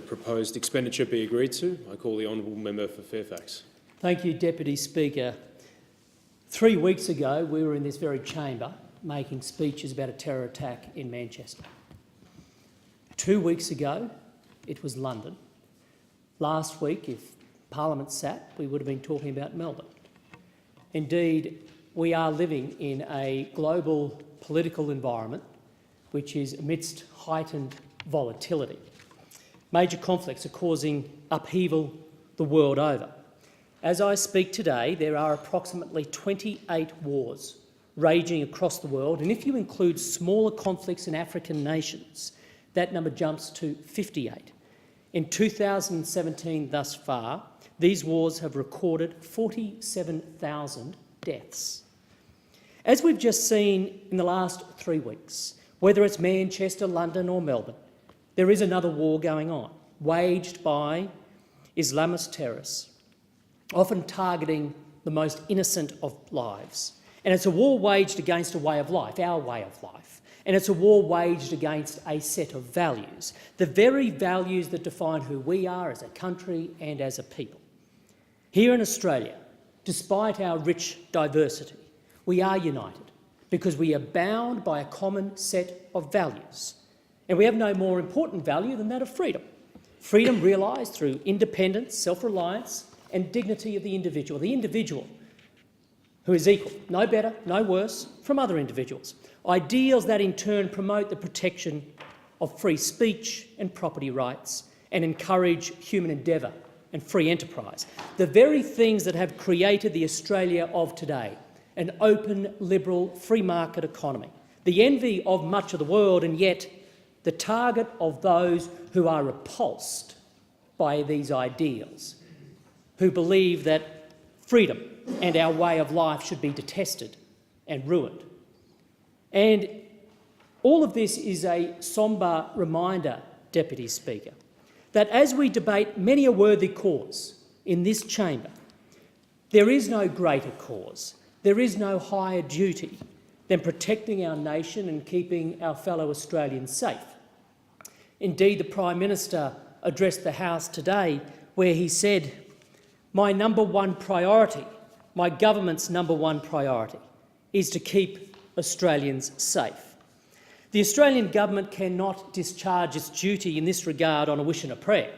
proposed expenditure be agreed to. I call the honourable member for Fairfax. Thank you, Deputy Speaker. 3 weeks ago, we were in this very chamber making speeches about a terror attack in Manchester. 2 weeks ago, it was London. Last week, if Parliament sat, we would have been talking about Melbourne. Indeed, we are living in a global political environment which is amidst heightened volatility. Major conflicts are causing upheaval the world over. As I speak today, there are approximately 28 wars raging across the world, and if you include smaller conflicts in African nations, that number jumps to 58. In 2017 thus far, these wars have recorded 47,000 deaths. As we've just seen in the last 3 weeks, whether it's Manchester, London or Melbourne, there is another war going on, waged by Islamist terrorists, often targeting the most innocent of lives. And it's a war waged against a way of life, our way of life. And it's a war waged against a set of values, the very values that define who we are as a country and as a people. Here in Australia, despite our rich diversity, we are united because we are bound by a common set of values. And we have no more important value than that of freedom. Freedom realised through independence, self-reliance and dignity of the individual who is equal, no better, no worse, from other individuals. Ideals that in turn promote the protection of free speech and property rights and encourage human endeavour and free enterprise. The very things that have created the Australia of today, an open, liberal, free market economy, the envy of much of the world and yet the target of those who are repulsed by these ideals, who believe that freedom and our way of life should be detested and ruined. And all of this is a sombre reminder, Deputy Speaker, that as we debate many a worthy cause in this chamber, there is no greater cause, there is no higher duty than protecting our nation and keeping our fellow Australians safe. Indeed, the Prime Minister addressed the House today where he said, "My number one priority, my government's number one priority, is to keep Australians safe." The Australian government cannot discharge its duty in this regard on a wish and a prayer.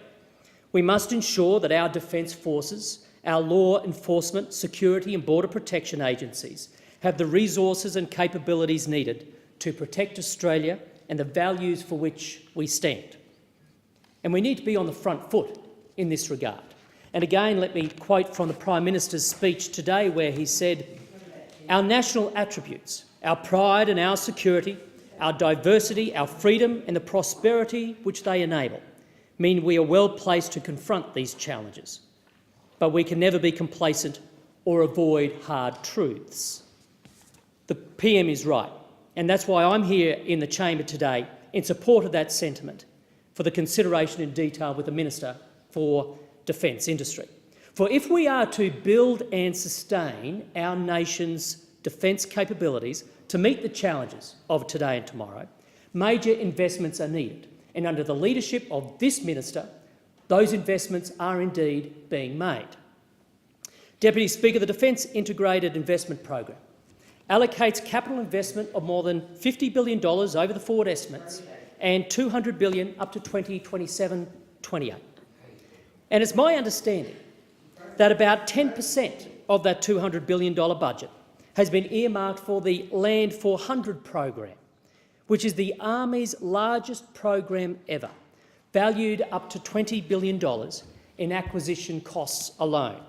We must ensure that our defence forces, our law enforcement, security and border protection agencies have the resources and capabilities needed to protect Australia and the values for which we stand. And we need to be on the front foot in this regard. And again, let me quote from the Prime Minister's speech today where he said, "Our national attributes, our pride and our security, our diversity, our freedom and the prosperity which they enable mean we are well placed to confront these challenges. But we can never be complacent or avoid hard truths." The PM is right, and that's why I'm here in the chamber today in support of that sentiment for the consideration in detail with the Minister for Defence Industry. For if we are to build and sustain our nation's defence capabilities to meet the challenges of today and tomorrow, major investments are needed. And under the leadership of this Minister, those investments are indeed being made. Deputy Speaker, the Defence Integrated Investment Program allocates capital investment of more than $50 billion over the forward estimates and $200 billion up to 2027-28. And it's my understanding that about 10% of that $200 billion budget has been earmarked for the Land 400 program, which is the Army's largest program ever, valued up to $20 billion in acquisition costs alone.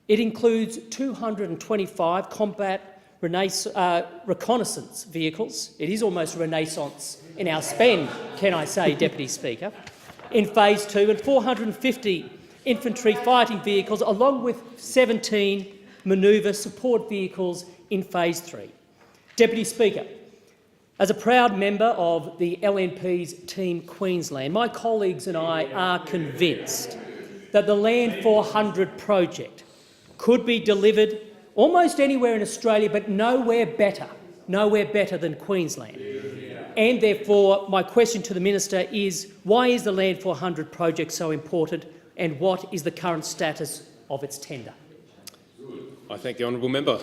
It includes 225 combat reconnaissance vehicles. It is almost Renaissance in our spend, can I say, Deputy Speaker, in Phase 2, and 450 infantry fighting vehicles, along with 17 manoeuvre support vehicles in Phase 3. Deputy Speaker, as a proud member of the LNP's Team Queensland, my colleagues and I are convinced that the Land 400 project could be delivered almost anywhere in Australia, but nowhere better than Queensland. And therefore, my question to the Minister is, why is the Land 400 project so important, and what is the current status of its tender? I thank the honourable member.